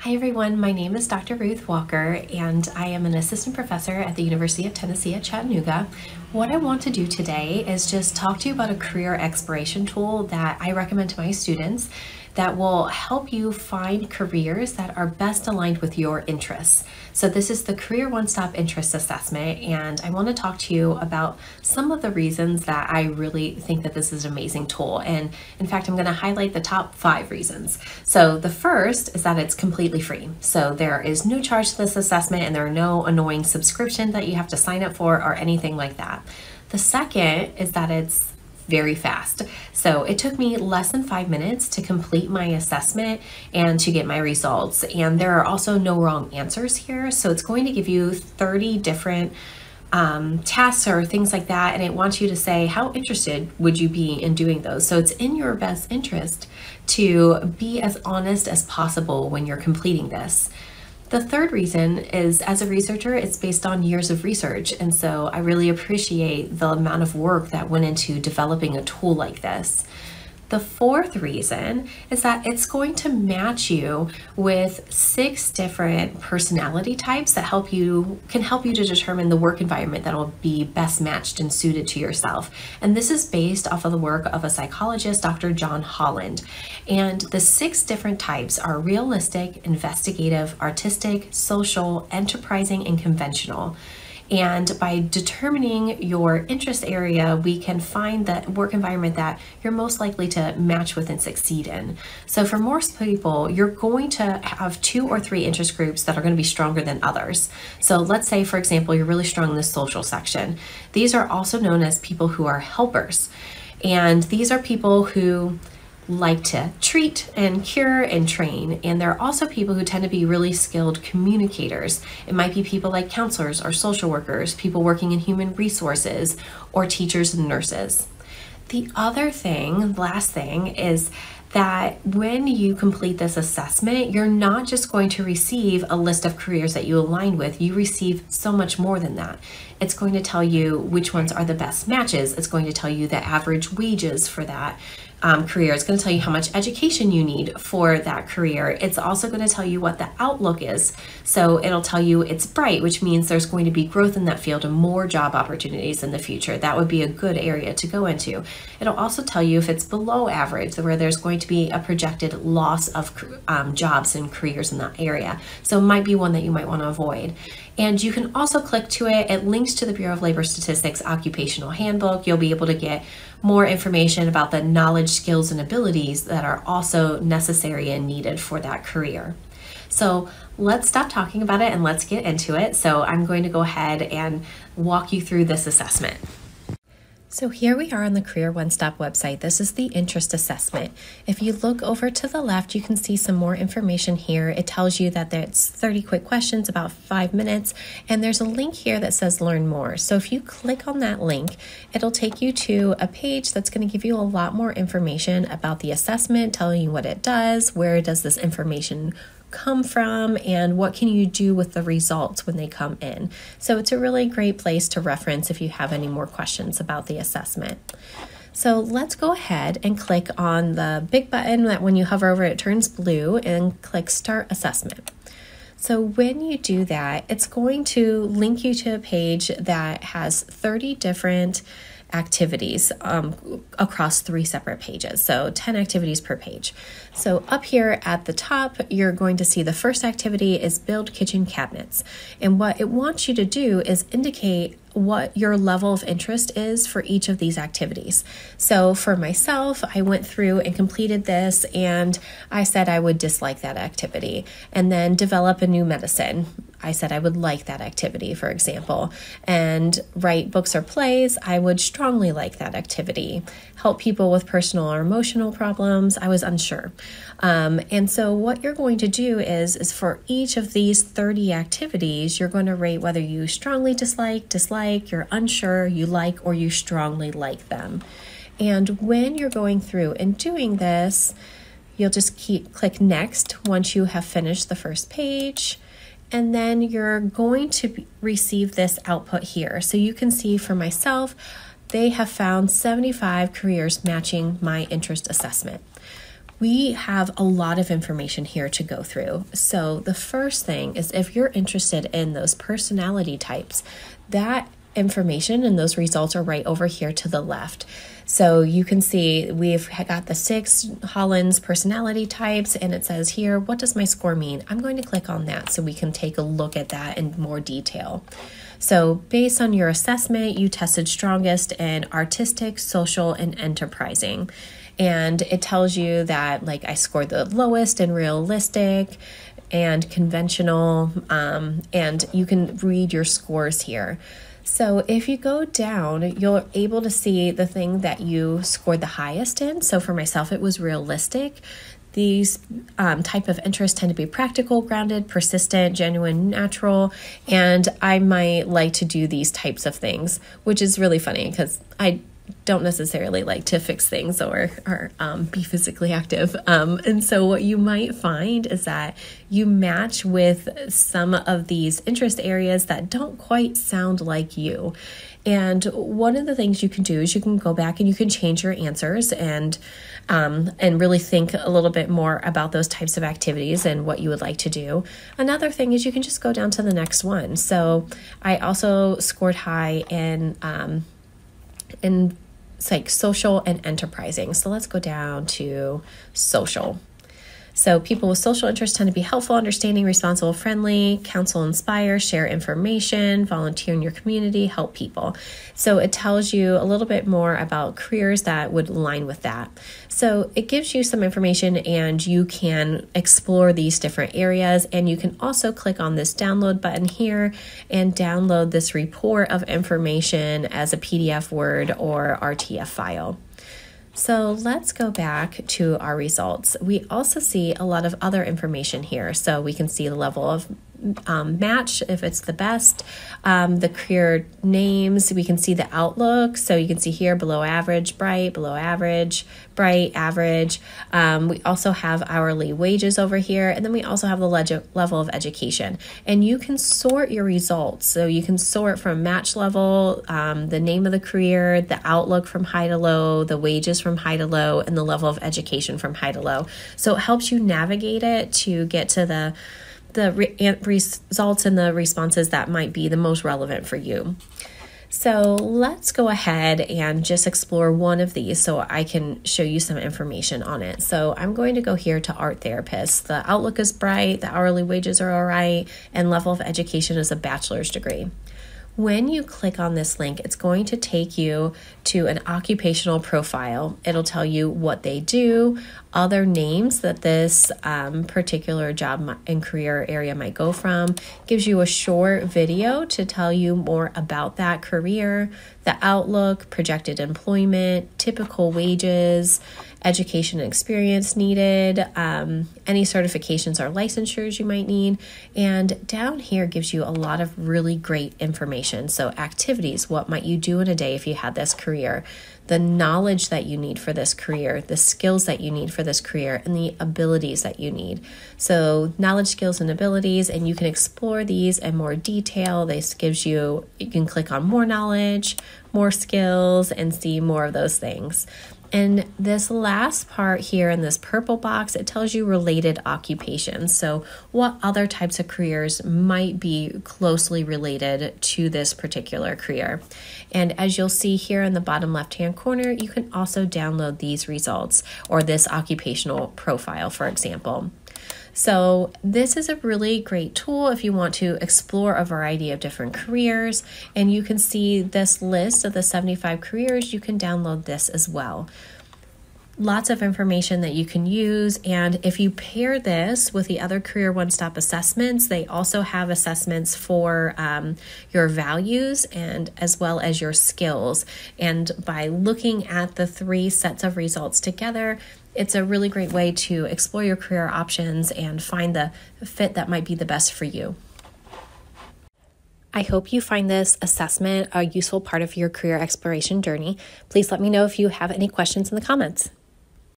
Hi everyone, my name is Dr. Ruth Walker and I am an assistant professor at the University of Tennessee at Chattanooga. What I want to do today is just talk to you about a career exploration tool that I recommend to my students that will help you find careers that are best aligned with your interests. So this is the Career One-Stop Interest Assessment, and I want to talk to you about some of the reasons that I really think that this is an amazing tool. And in fact, I'm going to highlight the top 5 reasons. So the first is that it's completely free. So there is no charge to this assessment and there are no annoying subscription that you have to sign up for or anything like that. The second is that it's very fast. So it took me less than 5 minutes to complete my assessment and to get my results. And there are also no wrong answers here. So it's going to give you 30 different tasks or things like that. And it wants you to say, how interested would you be in doing those? So it's in your best interest to be as honest as possible when you're completing this. The third reason is, as a researcher, it's based on years of research, and so I really appreciate the amount of work that went into developing a tool like this. The fourth reason is that it's going to match you with 6 different personality types that can help you to determine the work environment that will be best matched and suited to yourself. And this is based off of the work of a psychologist, Dr. John Holland. And the 6 different types are realistic, investigative, artistic, social, enterprising, and conventional. And by determining your interest area, we can find the work environment that you're most likely to match with and succeed in. So for most people, you're going to have 2 or 3 interest groups that are going to be stronger than others. So let's say, for example, you're really strong in the social section. These are also known as people who are helpers. And these are people who like to treat and cure and train, and there are also people who tend to be really skilled communicators. It might be people like counselors or social workers, people working in human resources, or teachers and nurses. The other thing, last thing, is that when you complete this assessment, you're not just going to receive a list of careers that you align with, you receive so much more than that. It's going to tell you which ones are the best matches. It's going to tell you the average wages for that career. It's going to tell you how much education you need for that career. It's also going to tell you what the outlook is. So it'll tell you it's bright, which means there's going to be growth in that field and more job opportunities in the future. That would be a good area to go into. It'll also tell you if it's below average, where there's going to be a projected loss of jobs and careers in that area. So it might be one that you might want to avoid. And you can also click to it. It links to the Bureau of Labor Statistics Occupational Handbook. You'll be able to get more information about the knowledge, skills, and abilities that are also necessary and needed for that career. So let's stop talking about it and let's get into it. So I'm going to go ahead and walk you through this assessment. So here we are on the Career One-Stop website. This is the interest assessment. If you look over to the left, you can see some more information here. It tells you that there's 30 quick questions, about 5 minutes, and there's a link here that says learn more. So if you click on that link, it'll take you to a page that's going to give you a lot more information about the assessment, telling you what it does, where does this information come from, and what can you do with the results when they come in. So it's a really great place to reference if you have any more questions about the assessment. So let's go ahead and click on the big button that when you hover over it turns blue and click Start Assessment. So when you do that, it's going to link you to a page that has 30 different activities across 3 separate pages, so 10 activities per page. So up here at the top, you're going to see the first activity is build kitchen cabinets. And what it wants you to do is indicate what your level of interest is for each of these activities. So for myself, I went through and completed this, and I said I would dislike that activity. And then develop a new medicine. I said I would like that activity, for example. And write books or plays, I would strongly like that activity. Help people with personal or emotional problems, I was unsure. And so what you're going to do is for each of these 30 activities, you're going to rate whether you strongly dislike, you're unsure, you like, or you strongly like them. And when you're going through and doing this, you'll just click next once you have finished the first page. And then you're going to receive this output here. So you can see for myself, they have found 75 careers matching my interest assessment. we have a lot of information here to go through. So the first thing is, if you're interested in those personality types, that information and those results are right over here to the left. So you can see we've got the 6 Holland's personality types, and it says here, what does my score mean? I'm going to click on that so we can take a look at that in more detail. So based on your assessment, you tested strongest in artistic, social, and enterprising. And it tells you that, like, I scored the lowest in realistic and conventional, and you can read your scores here. So if you go down, you're able to see the thing that you scored the highest in. So for myself, it was realistic. These type of interests tend to be practical, grounded, persistent, genuine, natural, and I might like to do these types of things, which is really funny because I don't necessarily like to fix things or be physically active. And so what you might find is that you match with some of these interest areas that don't quite sound like you. And one of the things you can do is you can go back and you can change your answers and really think a little bit more about those types of activities and what you would like to do. Another thing is you can just go down to the next one. So I also scored high in like social and enterprising. So let's go down to social. So people with social interests tend to be helpful, understanding, responsible, friendly, counsel, inspire, share information, volunteer in your community, help people. So it tells you a little bit more about careers that would align with that. So it gives you some information and you can explore these different areas, and you can also click on this download button here and download this report of information as a PDF, Word, or RTF file. So let's go back to our results. We also see a lot of other information here. So we can see the level of match, if it's the best, the career names, we can see the outlook. So you can see here below average, bright, below average, bright, average. We also have hourly wages over here, and then we also have the level of education. And you can sort your results. So you can sort from match level, the name of the career, the outlook from high to low, the wages from high to low, and the level of education from high to low. So it helps you navigate it to get to the results and the responses that might be the most relevant for you. So let's go ahead and just explore one of these so I can show you some information on it. So I'm going to go here to art therapist. The outlook is bright, the hourly wages are all right, and level of education is a bachelor's degree. When you click on this link, it's going to take you to an occupational profile. It'll tell you what they do, other names that this particular job and career area might go from, gives you a short video to tell you more about that career, the outlook, projected employment, typical wages, education and experience needed, any certifications or licensures you might need. And down here gives you a lot of really great information. So activities, what might you do in a day if you had this career, the knowledge that you need for this career, the skills that you need for this career, and the abilities that you need. So knowledge, skills, and abilities, and you can explore these in more detail. This gives you can click on more knowledge, more skills, and see more of those things. And this last part here in this purple box, it tells you related occupations. So what other types of careers might be closely related to this particular career. And as you'll see here in the bottom left-hand corner, you can also download these results or this occupational profile, for example. So this is a really great tool if you want to explore a variety of different careers, and you can see this list of the 75 careers. You can download this as well. Lots of information that you can use, and if you pair this with the other Career One Stop assessments, they also have assessments for your values and as well as your skills. And by looking at the 3 sets of results together, it's a really great way to explore your career options and find the fit that might be the best for you. I hope you find this assessment a useful part of your career exploration journey. Please let me know if you have any questions in the comments.